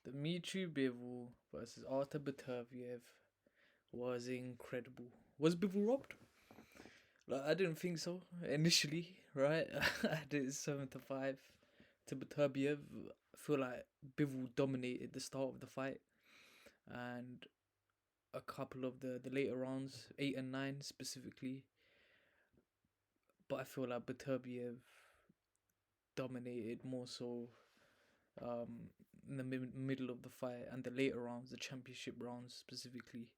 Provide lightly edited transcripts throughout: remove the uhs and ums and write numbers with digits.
Dmitry Bivol versus Artur Beterbiev was incredible. Was Bivol robbed? Like, I didn't think so initially, right? I did 7-5 to Beterbiev. I feel like Bivol dominated the start of the fight, and a couple of the later rounds, 8 and 9 specifically. But I feel like Beterbiev dominated more so in the middle of the fight and the later rounds, the championship rounds specifically.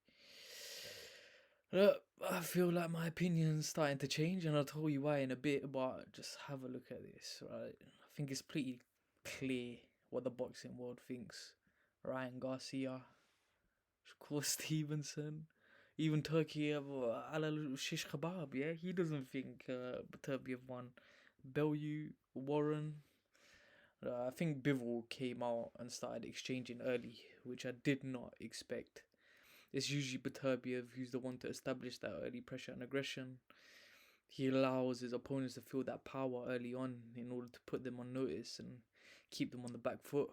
I feel like my opinion's starting to change, and I'll tell you why in a bit, but just have a look at this, right? I think it's pretty clear what the boxing world thinks. Ryan Garcia, Shakur Stevenson, even Turkey, Alal Shish Kebab, yeah? He doesn't think Beterbiev won. Bellew, Warren. I think Bivol came out and started exchanging early, which I did not expect. It's usually Beterbiev who's the one to establish that early pressure and aggression. He allows his opponents to feel that power early on in order to put them on notice and keep them on the back foot.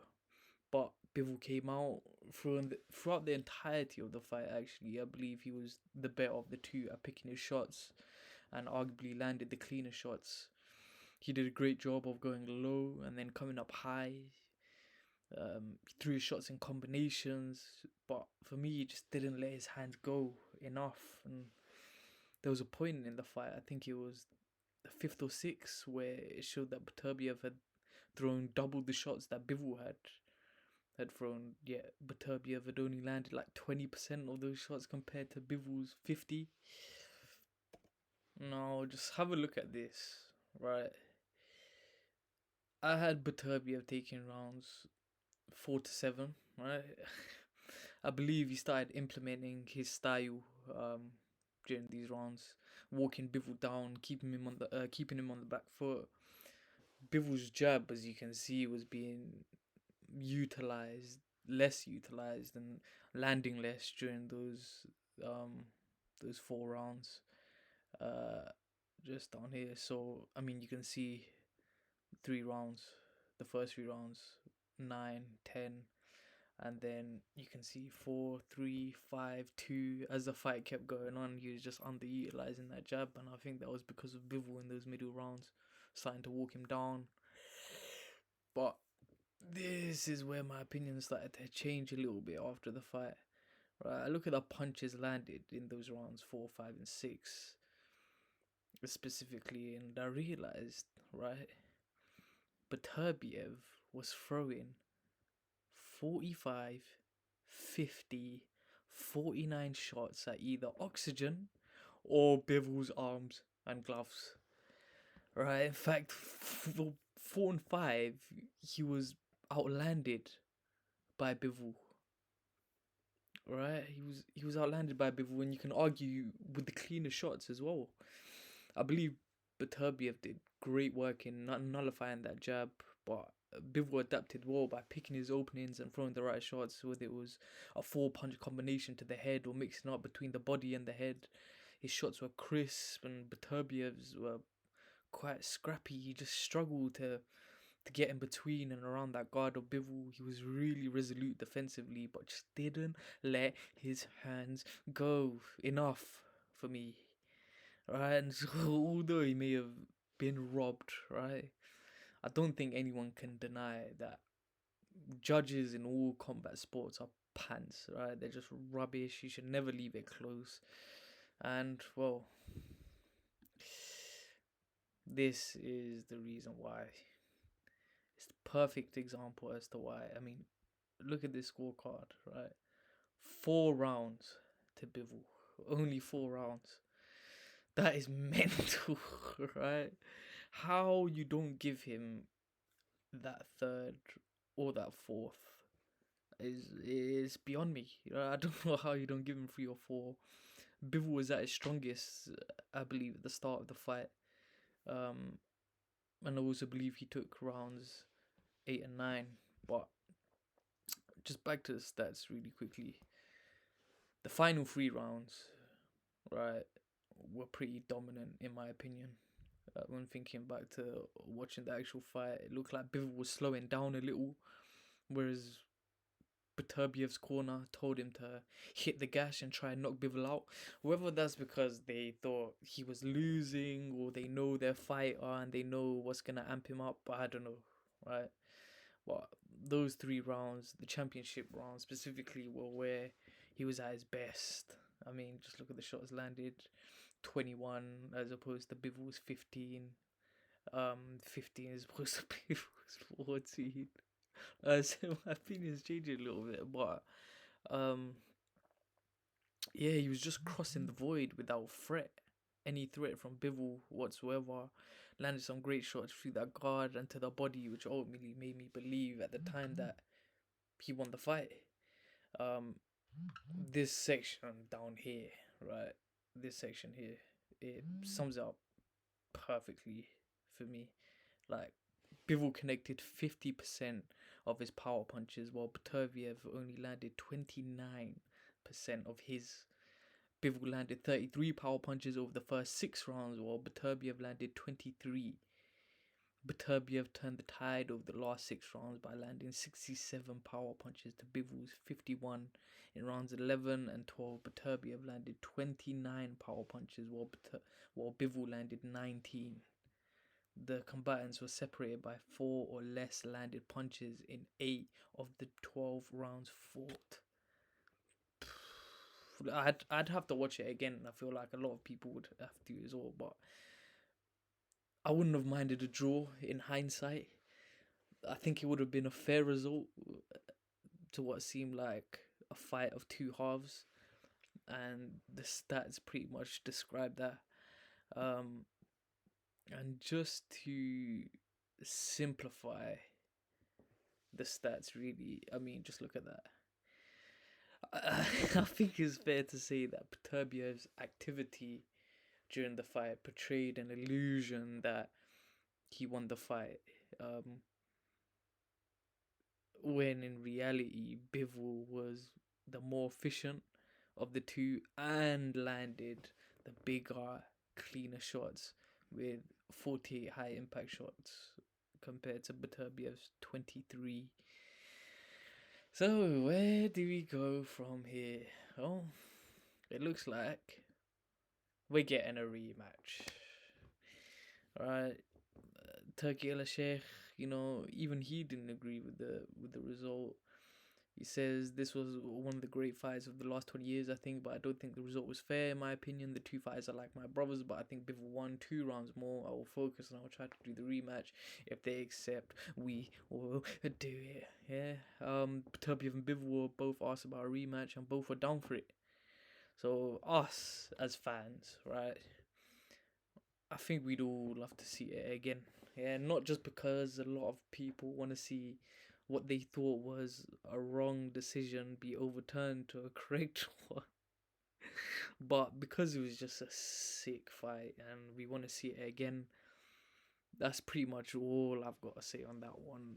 But Bivol came out throughout the entirety of the fight, actually. I believe he was the better of the two at picking his shots and arguably landed the cleaner shots. He did a great job of going low and then coming up high. He threw his shots in combinations, but for me, he just didn't let his hands go enough. And there was a point in the fight, I think it was the fifth or sixth, where it showed that Beterbiev had thrown double the shots that Bivol had thrown. Yeah, Beterbiev had only landed like 20% of those shots compared to Bivol's 50. No, just have a look at this, right? I had Beterbiev taking rounds 4-7, right? I believe he started implementing his style during these rounds, walking Bivol down, keeping him on the back foot. Bivol's jab, as you can see, was being less utilized, and landing less during those 4 rounds. Just down here, so I mean, you can see 3 rounds, the first 3 rounds, 9, 10, and then you can see 4, 3, 5, 2. As the fight kept going on, he was just underutilizing that jab, and I think that was because of Bivol in those middle rounds, starting to walk him down. But this is where my opinion started to change a little bit after the fight. Right, I look at the punches landed in those rounds 4, 5, and 6 specifically, and I realized, right, Beterbiev was throwing 45, 50, 49 shots at either oxygen or Bivol's arms and gloves. Right, in fact, 4 and 5, he was outlanded by Bivol. Right, he was outlanded by Bivol, and you can argue with the cleaner shots as well. I believe Beterbiev did great work in nullifying that jab, but Bivol adapted well by picking his openings and throwing the right shots, whether it was a 4-punch combination to the head or mixing up between the body and the head. His shots were crisp, and Beterbiev's were quite scrappy. He just struggled to get in between and around that guard of Bivol. He was really resolute defensively, but just didn't let his hands go enough for me. Right, and so, although he may have been robbed, right, I don't think anyone can deny that judges in all combat sports are pants, right? They're just rubbish. You should never leave it close. And, well, this is the reason why. It's the perfect example as to why. I mean, look at this scorecard, right? 4 rounds to Bivol. Only 4 rounds. That is mental, right? How you don't give him that third or that fourth is beyond me. I don't know how you don't give him 3 or 4. Bivol was at his strongest, I believe, at the start of the fight. And I also believe he took rounds 8 and 9. But just back to the stats really quickly. The final 3 rounds, right, were pretty dominant in my opinion. When thinking back to watching the actual fight, it looked like Bivol was slowing down a little, whereas Beterbiev's corner told him to hit the gas and try and knock Bivol out. Whether that's because they thought he was losing or they know their fighter and they know what's gonna amp him up, I don't know, right? But those 3 rounds, the championship rounds specifically, were where he was at his best. I mean, just look at the shots landed. 21 as opposed to Bivol's 15. 15 as opposed to Bivol's 14. So my opinion's changing a little bit, but yeah, he was just crossing the void without any threat from Bivol whatsoever. Landed some great shots through that guard and to the body, which ultimately made me believe at the time that he won the fight. This section down here, right? This section here, it sums it up perfectly for me. Like, Bivol connected 50% of his power punches, while Beterbiev only landed 29% of his. Bivol landed 33 power punches over the first 6 rounds, while Beterbiev landed 23. Beterbiev turned the tide over the last 6 rounds by landing 67 power punches to Bivol's 51 in rounds 11 and 12. Beterbiev landed 29 power punches, while Bivol landed 19. The combatants were separated by 4 or less landed punches in 8 of the 12 rounds fought. I'd have to watch it again. I feel like a lot of people would have to as well, but I wouldn't have minded a draw in hindsight. I think it would have been a fair result to what seemed like a fight of 2 halves, and the stats pretty much describe that. And just to simplify the stats, really, I mean, just look at that. I think it's fair to say that Beterbiev's activity during the fight portrayed an illusion that he won the fight, when in reality Bivol was the more efficient of the two and landed the bigger, cleaner shots with 48 high impact shots compared to Beterbiev's 23. So where do we go from here? Oh, it looks like we're getting a rematch. Alright, Turki El Sheikh, even he didn't agree with the result. He says this was one of the great fights of the last 20 years, I think, but I don't think the result was fair, in my opinion. The 2 fighters are like my brothers, but I think Bivol won 2 rounds more. I will focus and I will try to do the rematch. If they accept, we will do it. Yeah. Beterbiev and Bivol were both asked about a rematch and both were down for it. So us as fans, right? I think we'd all love to see it again. Yeah, not just because a lot of people want to see what they thought was a wrong decision be overturned to a correct one, but because it was just a sick fight and we want to see it again. That's pretty much all I've got to say on that one.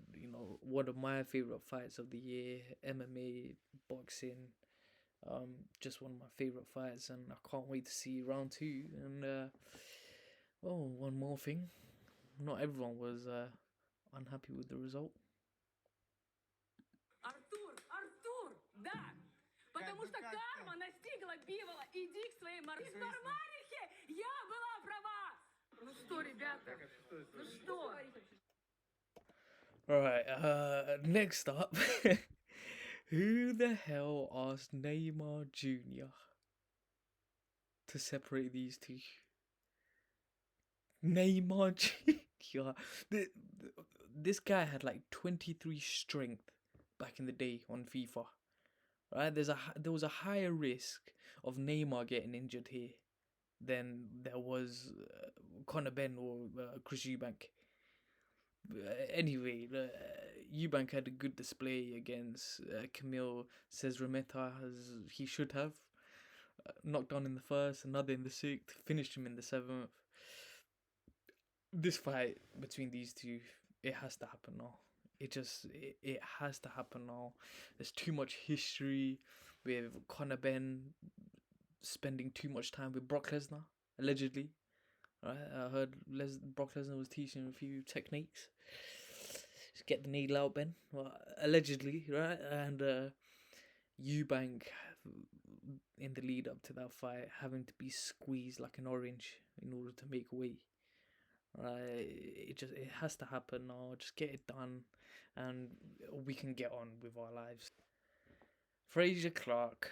One of my favorite fights of the year, MMA, boxing, just one of my favorite fights, and I can't wait to see round 2. And one more thing, not everyone was unhappy with the result. Artur, да! Потому что карма настигла Бивола. Иди к своей Марихе! Я была права! Ну что, ребята? Ну что? Alright, next up, who the hell asked Neymar Jr. to separate these two? Neymar Jr. This guy had like 23 strength back in the day on FIFA. Right? There was a higher risk of Neymar getting injured here than there was Conor Benn or Chris Eubank. Anyway, Eubank had a good display against Camille Cesaremeta, as he should have. Knocked down in the first, another in the 6th, finished him in the 7th. This fight between these two, it has to happen now. It has to happen now. There's too much history with Conor Benn spending too much time with Brock Lesnar, allegedly. Right? I heard Brock Lesnar was teaching him a few techniques. Just get the needle out, Ben. Well, allegedly, right? And Eubank in the lead up to that fight having to be squeezed like an orange in order to make weight. Right, it has to happen now. Just get it done, and we can get on with our lives. Fraser Clark,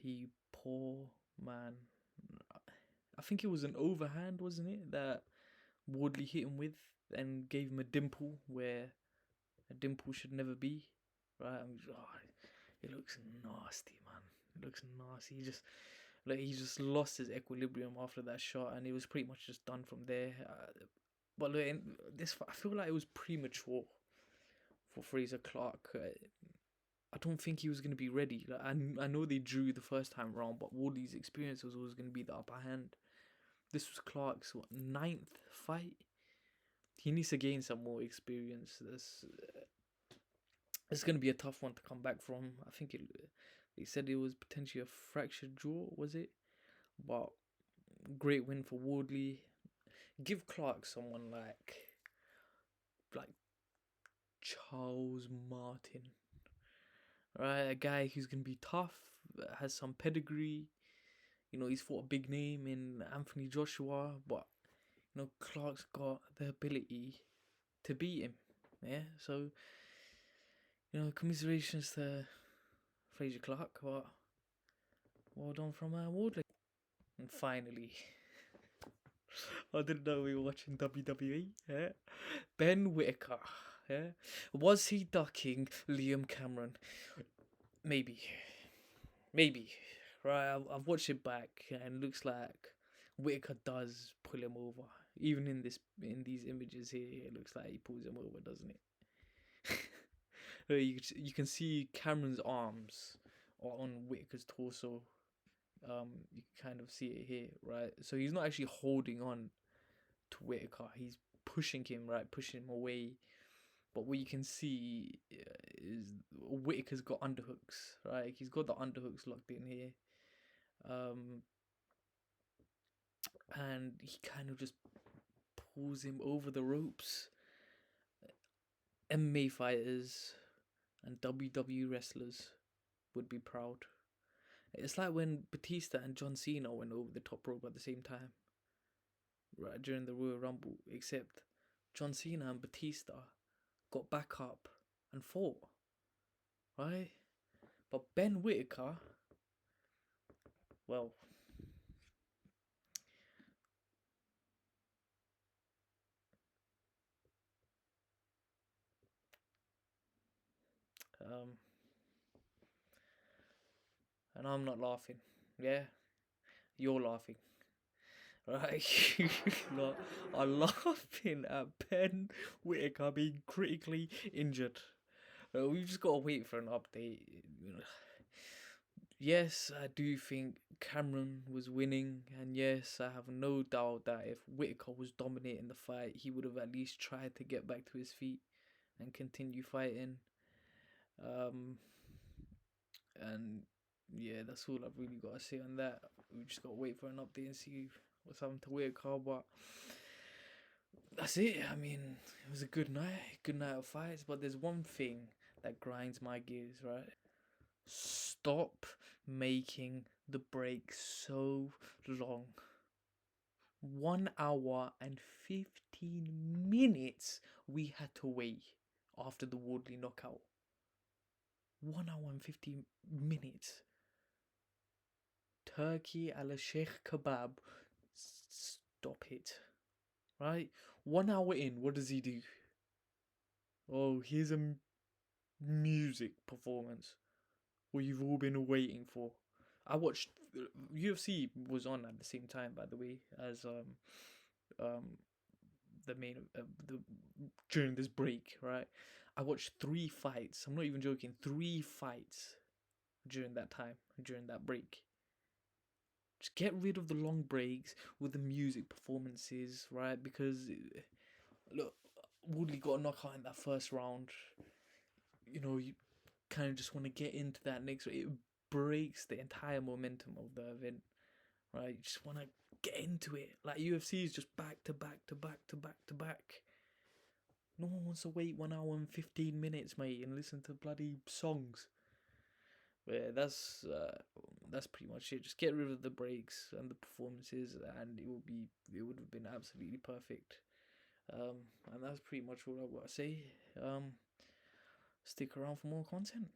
he poor man. I think it was an overhand, wasn't it, that Wardley hit him with and gave him a dimple where a dimple should never be. Right, it looks nasty, man. It looks nasty. He just lost his equilibrium after that shot, and it was pretty much just done from there. But look, I feel like it was premature for Fraser Clark. I don't think he was going to be ready. Like, I know they drew the first time round, but Wardley's experience was always going to be the upper hand. This was Clark's ninth fight. He needs to gain some more experience. It's going to be a tough one to come back from. I think they said it was potentially a fractured jaw, was it? But great win for Wardley. Give Clark someone like Charles Martin, right? A guy who's going to be tough, has some pedigree. You know, he's fought a big name in Anthony Joshua, but you know, Clark's got the ability to beat him. Yeah, so you know, commiserations to Fraser Clark, but well done from Wardley. And finally, I didn't know we were watching WWE. Yeah, Ben Whittaker. Yeah, was he ducking Liam Cameron? Maybe. Right, I've watched it back, and it looks like Whittaker does pull him over. Even in these images here, it looks like he pulls him over, doesn't it? You can see Cameron's arms are on Whittaker's torso. You can kind of see it here, right? So he's not actually holding on to Whittaker. He's pushing him, right? Pushing him away. But what you can see is Whittaker's got underhooks, right? He's got the underhooks locked in here. And he kind of just pulls him over the ropes. MMA fighters and WWE wrestlers would be proud. It's like when Batista and John Cena went over the top rope at the same time, right, during the Royal Rumble, except John Cena and Batista got back up and fought, right? But Ben Whittaker, well, and I'm not laughing, yeah? You're laughing. Right, you lot are laughing at Ben Whittaker being critically injured. We've just got to wait for an update. Yes, I do think Cameron was winning, and yes, I have no doubt that if Whittaker was dominating the fight, he would have at least tried to get back to his feet and continue fighting. And yeah, that's all I've really got to say on that. We just got to wait for an update and see what's happened to Whittaker, but that's it. I mean, it was a good night of fights, but there's one thing that grinds my gears, right? Stop making the break so long. 1 hour and 15 minutes we had to wait after the Wardley knockout. 1 hour and 15 minutes. Turkey a la Sheikh Kebab. Stop it. Right? 1 hour in, what does he do? Oh, here's a music performance. What you've all been waiting for. I watched UFC was on at the same time, by the way, as the main during this break, right? I watched 3 fights. I'm not even joking. 3 fights during that time, during that break. Just get rid of the long breaks with the music performances, right? Because look, Woodley got a knockout in that first round. You know, you kind of just want to get into that next. It breaks the entire momentum of the event, right? You just want to get into it. Like UFC is just back to back to back to back to back. No one wants to wait 1 hour and 15 minutes, mate, and listen to bloody songs. But yeah, that's pretty much it. Just get rid of the breaks and the performances, and it would have been absolutely perfect. And that's pretty much all I've got to say. Stick around for more content.